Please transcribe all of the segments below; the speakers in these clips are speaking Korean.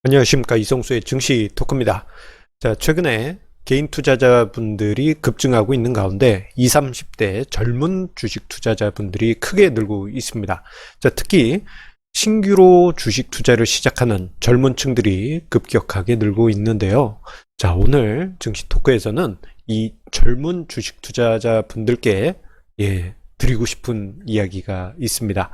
안녕하십니까, 이성수의 증시 토크입니다. 자, 최근에 개인 투자자분들이 급증하고 있는 가운데 20, 30대 젊은 주식 투자자분들이 크게 늘고 있습니다. 자, 특히 신규로 주식 투자를 시작하는 젊은 층들이 급격하게 늘고 있는데요. 자, 오늘 증시 토크에서는 이 젊은 주식 투자자분들께 드리고 싶은 이야기가 있습니다.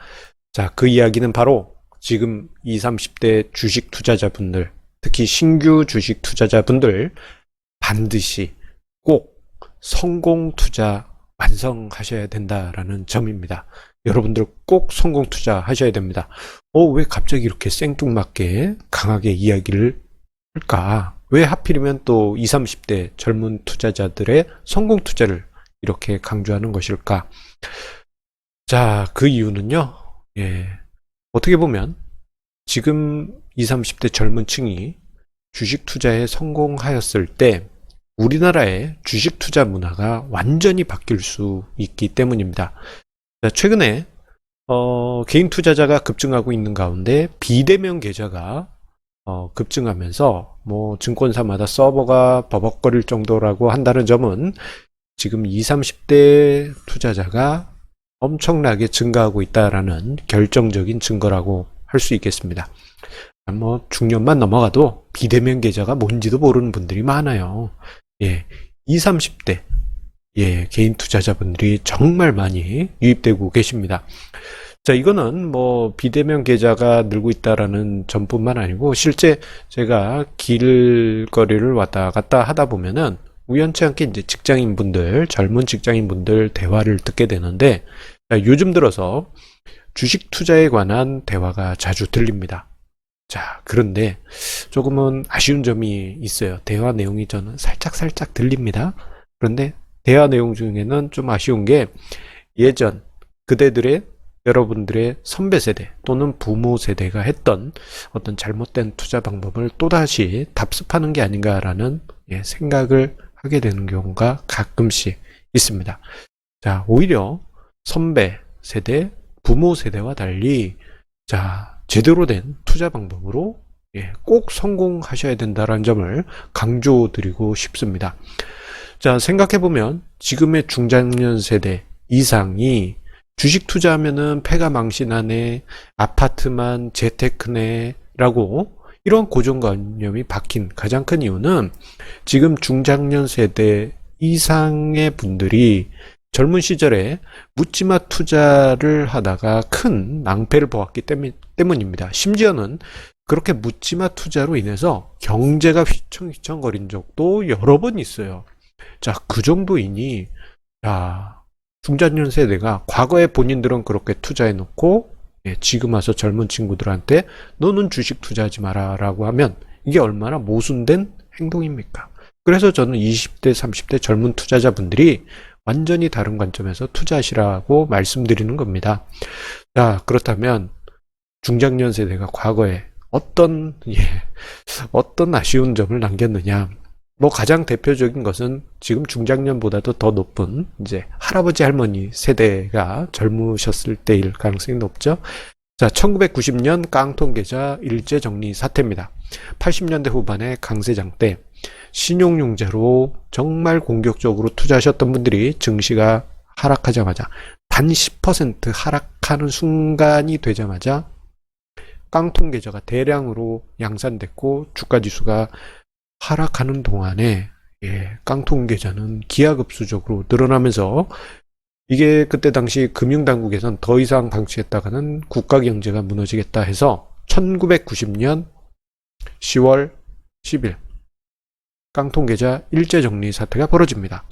자, 그 이야기는 바로 지금 20, 30대 주식 투자자분들, 특히 신규 주식 투자자분들 반드시 꼭 성공 투자 완성하셔야 된다라는 점입니다. 여러분들 꼭 성공 투자 하셔야 됩니다. 왜 갑자기 이렇게 생뚱맞게 강하게 이야기를 할까? 왜 하필이면 또 20, 30대 젊은 투자자들의 성공 투자를 이렇게 강조하는 것일까? 자, 그 이유는요. 어떻게 보면 지금 20, 30대 젊은 층이 주식 투자에 성공하였을 때 우리나라의 주식 투자 문화가 완전히 바뀔 수 있기 때문입니다. 자, 최근에 개인 투자자가 급증하고 있는 가운데 비대면 계좌가 급증하면서 증권사마다 서버가 버벅거릴 정도라고 한다는 점은 지금 20, 30대 투자자가 엄청나게 증가하고 있다라는 결정적인 증거라고 할 수 있겠습니다. 중년만 넘어가도 비대면 계좌가 뭔지도 모르는 분들이 많아요. 20, 30대 개인 투자자분들이 정말 많이 유입되고 계십니다. 자, 이거는 비대면 계좌가 늘고 있다라는 점뿐만 아니고 실제 제가 길거리를 왔다 갔다 하다 보면은 우연치 않게 이제 직장인분들, 젊은 직장인분들 대화를 듣게 되는데, 요즘 들어서 주식 투자에 관한 대화가 자주 들립니다. 자, 그런데 조금은 아쉬운 점이 있어요. 대화 내용이 저는 살짝 들립니다. 그런데 대화 내용 중에는 좀 아쉬운 게 예전 그대들의 여러분들의 선배 세대 또는 부모 세대가 했던 어떤 잘못된 투자 방법을 또다시 답습하는 게 아닌가라는 생각을 하게 되는 경우가 가끔씩 있습니다. 자, 오히려 선배 세대, 부모 세대와 달리 제대로 된 투자 방법으로 꼭 성공하셔야 된다는 점을 강조드리고 싶습니다. 자, 생각해보면 지금의 중장년 세대 이상이 주식 투자하면은 패가 망신하네, 아파트만 재테크네라고 이런 고정관념이 박힌 가장 큰 이유는 지금 중장년 세대 이상의 분들이 젊은 시절에 묻지마 투자를 하다가 큰 낭패를 보았기 때문입니다. 심지어는 그렇게 묻지마 투자로 인해서 경제가 휘청휘청거린 적도 여러 번 있어요. 자, 그 정도이니 중장년 세대가 과거에 본인들은 그렇게 투자해놓고 지금 와서 젊은 친구들한테 너는 주식 투자하지 마라 라고 하면 이게 얼마나 모순된 행동입니까? 그래서 저는 20대, 30대 젊은 투자자분들이 완전히 다른 관점에서 투자하시라고 말씀드리는 겁니다. 자, 그렇다면 중장년 세대가 과거에 어떤 아쉬운 점을 남겼느냐? 가장 대표적인 것은 지금 중장년보다도 더 높은 이제 할아버지 할머니 세대가 젊으셨을 때일 가능성이 높죠. 자, 1990년 깡통 계좌 일제 정리 사태입니다. 80년대 후반의 강세장 때 신용융자로 정말 공격적으로 투자하셨던 분들이 증시가 하락하자마자 단 10% 하락하는 순간이 되자마자 깡통 계좌가 대량으로 양산됐고 주가지수가 하락하는 동안에 깡통 계좌는 기하급수적으로 늘어나면서 이게 그때 당시 금융당국에선 더 이상 방치했다가는 국가경제가 무너지겠다 해서 1990년 10월 10일 깡통 계좌 일제정리 사태가 벌어집니다.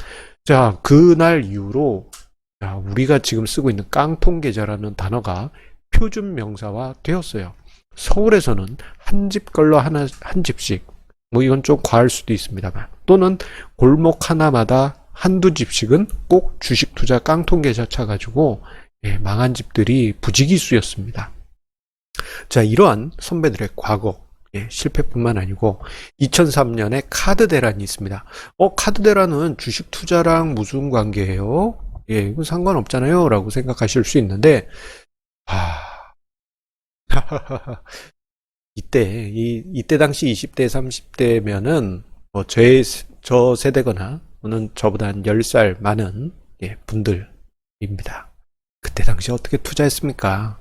자, 그날 이후로 우리가 지금 쓰고 있는 깡통 계좌라는 단어가 표준 명사화 되었어요. 서울에서는 한 집 걸러 한 집씩, 이건 좀 과할 수도 있습니다만, 또는 골목 하나마다 한두 집씩은 꼭 주식 투자 깡통 계좌 차가지고 망한 집들이 부지기수였습니다. 자, 이러한 선배들의 과거 실패뿐만 아니고 2003년에 카드 대란이 있습니다. 카드 대란은 주식 투자랑 무슨 관계예요? 이거 상관없잖아요 라고 생각하실 수 있는데 이때 당시 20대, 30대면은 뭐 저 세대거나 또는 저보다 한 10살 많은 분들입니다. 그때 당시 어떻게 투자했습니까?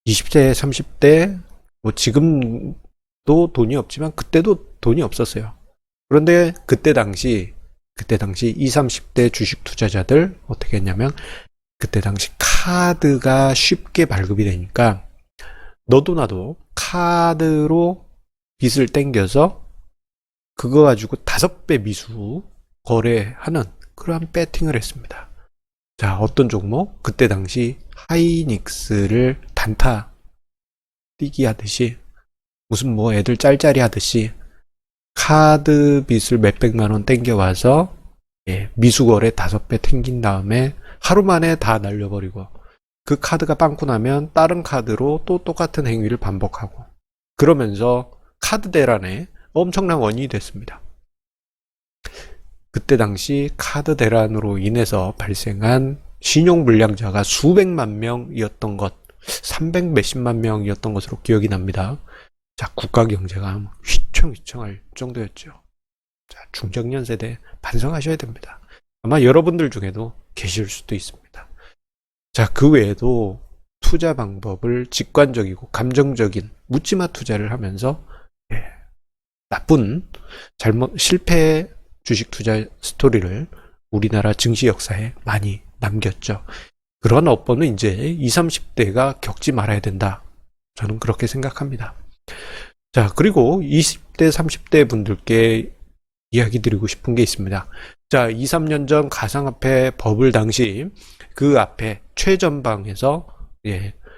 20대, 30대, 뭐 지금도 돈이 없지만 그때도 돈이 없었어요. 그런데 그때 당시 20, 30대 주식 투자자들 어떻게 했냐면 그때 당시 카드가 쉽게 발급이 되니까 너도 나도 카드로 빚을 땡겨서 그거 가지고 5배 미수 거래하는 그러한 배팅을 했습니다. 자, 어떤 종목? 그때 당시 하이닉스를 단타 뛰기 하듯이 무슨 뭐 애들 짤짤이 하듯이 카드 빚을 몇백만 원 땡겨와서 미수 거래 5배 땡긴 다음에 하루 만에 다 날려버리고 그 카드가 빵꾸 나면 다른 카드로 또 똑같은 행위를 반복하고 그러면서 카드 대란에 엄청난 원인이 됐습니다. 그때 당시 카드 대란으로 인해서 발생한 신용불량자가 수백만 명이었던 것, 300 몇십만 명이었던 것으로 기억이 납니다. 자, 국가 경제가 휘청휘청할 정도였죠. 자, 중장년 세대 반성하셔야 됩니다. 아마 여러분들 중에도 계실 수도 있습니다. 자, 그 외에도 투자 방법을 직관적이고 감정적인 묻지마 투자를 하면서 나쁜 실패 주식 투자 스토리를 우리나라 증시 역사에 많이 남겼죠. 그런 업보는 이제 20, 30대가 겪지 말아야 된다. 저는 그렇게 생각합니다. 자, 그리고 20대, 30대 분들께 이야기 드리고 싶은 게 있습니다. 자, 2, 3년 전 가상화폐 버블 당시 그 앞에 최전방에서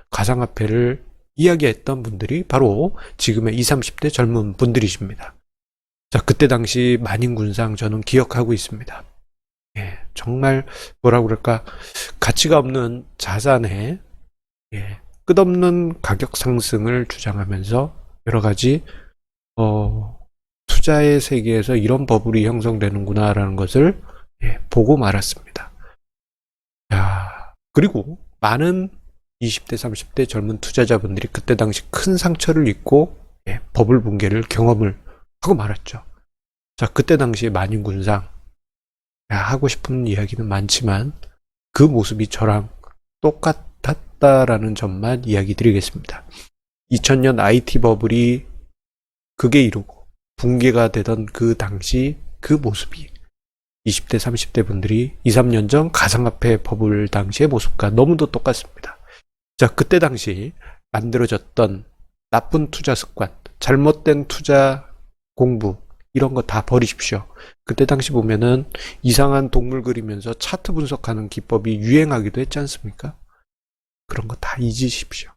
가상화폐를 이야기했던 분들이 바로 지금의 20, 30대 젊은 분들이십니다. 자, 그때 당시 만인군상 저는 기억하고 있습니다. 정말 뭐라 그럴까 가치가 없는 자산에 끝없는 가격 상승을 주장하면서 여러 가지 투자의 세계에서 이런 버블이 형성되는구나라는 것을 보고 말았습니다. 자, 그리고 많은 20대, 30대 젊은 투자자분들이 그때 당시 큰 상처를 입고 버블 붕괴를 경험을 하고 말았죠. 자, 그때 당시 만인군상 하고 싶은 이야기는 많지만 그 모습이 저랑 똑같았다라는 점만 이야기 드리겠습니다. 2000년 IT 버블이 극에 이르고 붕괴가 되던 그 당시 그 모습이 20대, 30대 분들이 2, 3년 전 가상화폐 버블 당시의 모습과 너무도 똑같습니다. 자, 그때 당시 만들어졌던 나쁜 투자 습관, 잘못된 투자 공부 이런 거 다 버리십시오. 그때 당시 보면은 이상한 동물 그리면서 차트 분석하는 기법이 유행하기도 했지 않습니까? 그런 거 다 잊으십시오.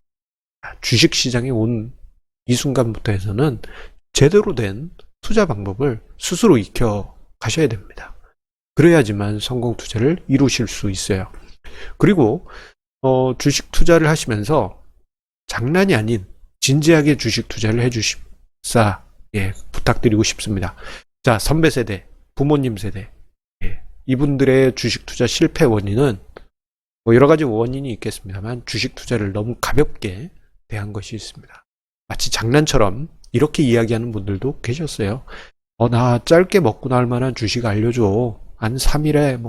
주식시장에 온 이 순간부터 해서는 제대로 된 투자 방법을 스스로 익혀 가셔야 됩니다. 그래야지만 성공 투자를 이루실 수 있어요. 그리고 주식 투자를 하시면서 장난이 아닌 진지하게 주식 투자를 해주십사 부탁드리고 싶습니다. 자, 선배 세대, 부모님 세대 이분들의 주식 투자 실패 원인은 뭐 여러 가지 원인이 있겠습니다만 주식 투자를 너무 가볍게 대한 것이 있습니다. 마치 장난처럼 이렇게 이야기하는 분들도 계셨어요. 나 짧게 먹고 날 만한 주식 알려줘. 한 3일에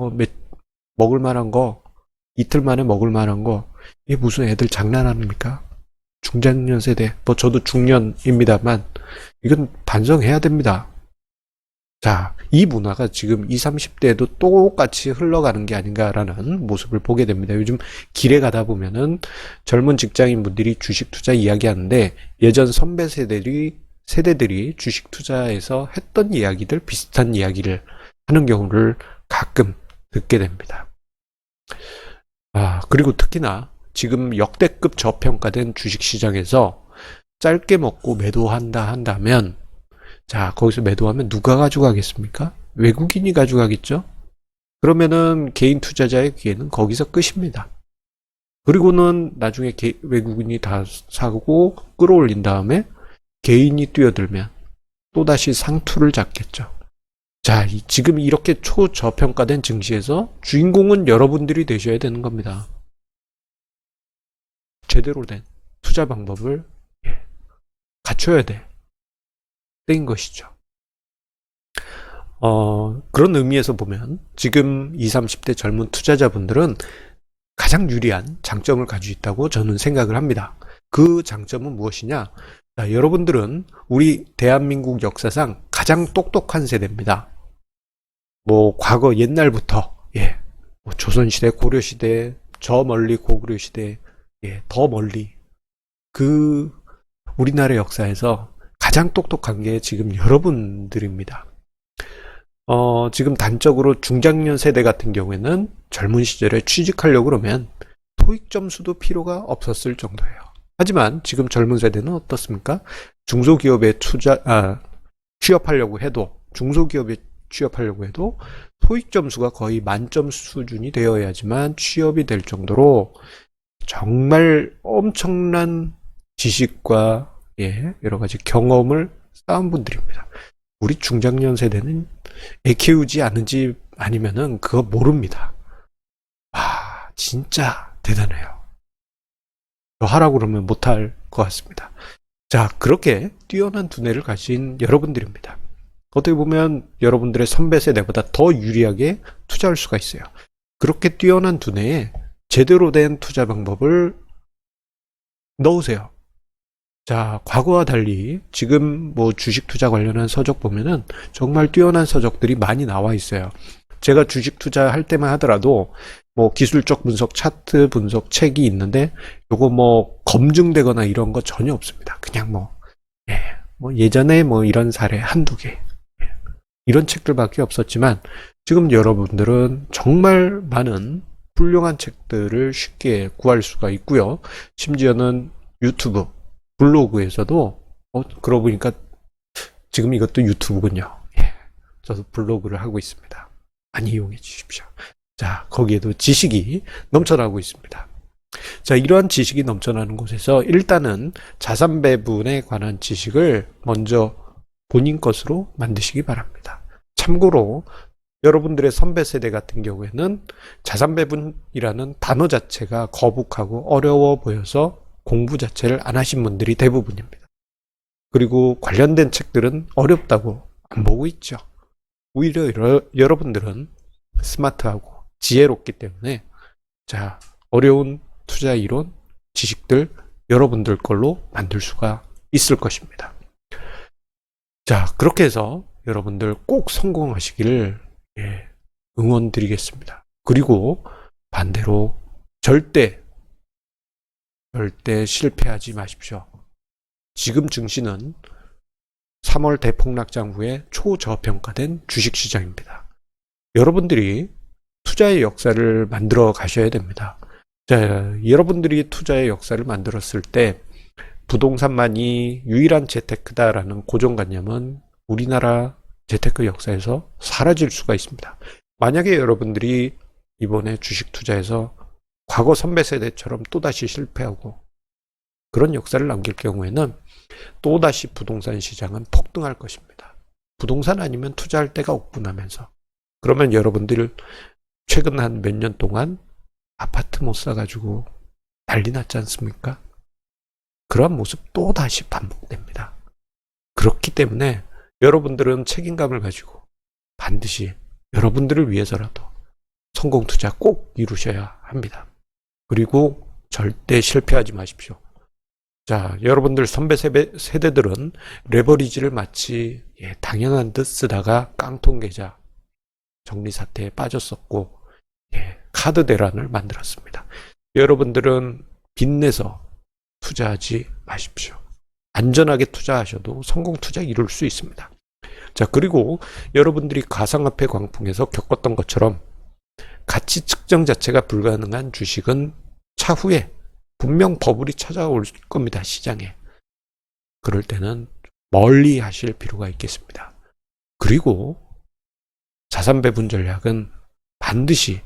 먹을 만한 거, 이틀 만에 먹을 만한 거. 이게 무슨 애들 장난합니까? 중장년 세대, 저도 중년입니다만 이건 반성해야 됩니다. 자, 이 문화가 지금 20, 30대에도 똑같이 흘러가는 게 아닌가라는 모습을 보게 됩니다. 요즘 길에 가다 보면은 젊은 직장인 분들이 주식 투자 이야기하는데 예전 선배 세대들이 주식 투자에서 했던 이야기들, 비슷한 이야기를 하는 경우를 가끔 듣게 됩니다. 그리고 특히나 지금 역대급 저평가된 주식시장에서 짧게 먹고 매도한다면 자, 거기서 매도하면 누가 가져가겠습니까? 외국인이 가져가겠죠? 그러면은 개인 투자자의 기회는 거기서 끝입니다. 그리고는 나중에 외국인이 다 사고 끌어올린 다음에 개인이 뛰어들면 또다시 상투를 잡겠죠. 자, 지금 이렇게 초저평가된 증시에서 주인공은 여러분들이 되셔야 되는 겁니다. 제대로 된 투자 방법을 갖춰야 돼. 때인 것이죠. 그런 의미에서 보면 지금 20, 30대 젊은 투자자분들은 가장 유리한 장점을 가지고 있다고 저는 생각을 합니다. 그 장점은 무엇이냐? 자, 여러분들은 우리 대한민국 역사상 가장 똑똑한 세대입니다. 뭐 과거 옛날부터 뭐 조선시대, 고려시대, 저 멀리 고구려시대, 더 멀리 그 우리나라 역사에서 가장 똑똑한 게 지금 여러분들입니다. 지금 단적으로 중장년 세대 같은 경우에는 젊은 시절에 취직하려고 그러면 토익 점수도 필요가 없었을 정도예요. 하지만 지금 젊은 세대는 어떻습니까? 중소기업에 취업하려고 해도, 중소기업에 취업하려고 해도 토익 점수가 거의 만점 수준이 되어야지만 취업이 될 정도로 정말 엄청난 지식과 여러 가지 경험을 쌓은 분들입니다. 우리 중장년 세대는 애 키우지 않은지 아니면은 그거 모릅니다. 와, 진짜 대단해요. 하라고 그러면 못할 것 같습니다. 자, 그렇게 뛰어난 두뇌를 가진 여러분들입니다. 어떻게 보면 여러분들의 선배 세대보다 더 유리하게 투자할 수가 있어요. 그렇게 뛰어난 두뇌에 제대로 된 투자 방법을 넣으세요. 자, 과거와 달리 지금 뭐 주식 투자 관련한 서적 보면은 정말 뛰어난 서적들이 많이 나와 있어요. 제가 주식 투자할 때만 하더라도 뭐 기술적 분석, 차트 분석 책이 있는데 요거 뭐 검증되거나 이런 거 전혀 없습니다. 그냥 뭐 예전에 뭐 이런 사례 한두 개 이런 책들밖에 없었지만 지금 여러분들은 정말 많은 훌륭한 책들을 쉽게 구할 수가 있고요. 심지어는 유튜브, 블로그에서도 그러고 보니까 지금 이것도 유튜브군요. 저도 블로그를 하고 있습니다. 많이 이용해 주십시오. 자, 거기에도 지식이 넘쳐나고 있습니다. 자, 이러한 지식이 넘쳐나는 곳에서 일단은 자산 배분에 관한 지식을 먼저 본인 것으로 만드시기 바랍니다. 참고로 여러분들의 선배 세대 같은 경우에는 자산 배분이라는 단어 자체가 거북하고 어려워 보여서 공부 자체를 안 하신 분들이 대부분입니다. 그리고 관련된 책들은 어렵다고 안 보고 있죠. 오히려 여러분들은 스마트하고 지혜롭기 때문에 자, 어려운 투자 이론, 지식들 여러분들 걸로 만들 수가 있을 것입니다. 자, 그렇게 해서 여러분들 꼭 성공하시기를 응원드리겠습니다. 그리고 반대로 절대 실패하지 마십시오. 지금 증시는 3월 대폭락장 후에 초저평가된 주식시장입니다. 여러분들이 투자의 역사를 만들어 가셔야 됩니다. 자, 여러분들이 투자의 역사를 만들었을 때 부동산만이 유일한 재테크다라는 고정관념은 우리나라 재테크 역사에서 사라질 수가 있습니다. 만약에 여러분들이 이번에 주식 투자에서 과거 선배 세대처럼 또다시 실패하고 그런 역사를 남길 경우에는 또다시 부동산 시장은 폭등할 것입니다. 부동산 아니면 투자할 데가 없군 하면서. 그러면 여러분들 최근 한 몇 년 동안 아파트 못 사가지고 난리 났지 않습니까? 그러한 모습 또다시 반복됩니다. 그렇기 때문에 여러분들은 책임감을 가지고 반드시 여러분들을 위해서라도 성공 투자 꼭 이루셔야 합니다. 그리고 절대 실패하지 마십시오. 자, 여러분들 선배 세대들은 레버리지를 마치 당연한 듯 쓰다가 깡통 계좌 정리 사태에 빠졌었고 카드 대란을 만들었습니다. 여러분들은 빚내서 투자하지 마십시오. 안전하게 투자하셔도 성공 투자 이룰 수 있습니다. 자, 그리고 여러분들이 가상화폐 광풍에서 겪었던 것처럼 가치 측정 자체가 불가능한 주식은 차후에 분명 버블이 찾아올 겁니다. 시장에. 그럴 때는 멀리 하실 필요가 있겠습니다. 그리고 자산 배분 전략은 반드시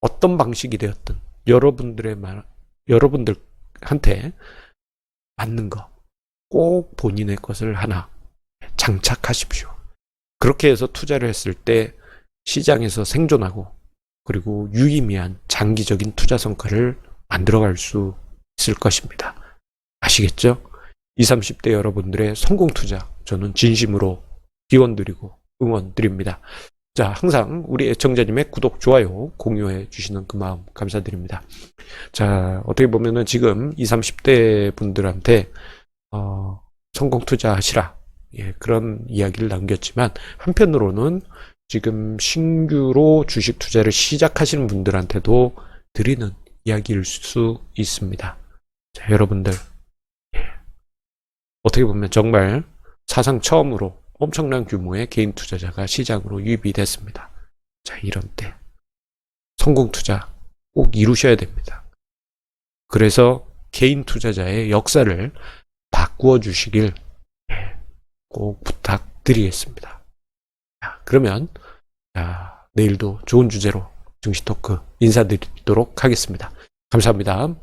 어떤 방식이 되었든 여러분들한테 맞는 거 꼭 본인의 것을 하나 장착하십시오. 그렇게 해서 투자를 했을 때 시장에서 생존하고 그리고 유의미한 장기적인 투자 성과를 만들어갈 수 있을 것입니다. 아시겠죠? 20, 30대 여러분들의 성공 투자 저는 진심으로 기원드리고 응원드립니다. 자, 항상 우리 애청자님의 구독, 좋아요, 공유해 주시는 그 마음 감사드립니다. 자, 어떻게 보면은 지금 20, 30대 분들한테 성공 투자하시라, 예, 그런 이야기를 남겼지만, 한편으로는 지금 신규로 주식 투자를 시작하시는 분들한테도 드리는 이야기일 수 있습니다. 자, 여러분들, 예, 어떻게 보면 정말 사상 처음으로 엄청난 규모의 개인 투자자가 시장으로 유입이 됐습니다. 자, 이런 때 성공 투자 꼭 이루셔야 됩니다. 그래서 개인 투자자의 역사를 바꾸어 주시길 꼭 부탁드리겠습니다. 자, 그러면 내일도 좋은 주제로 증시 토크 인사드리도록 하겠습니다. 감사합니다.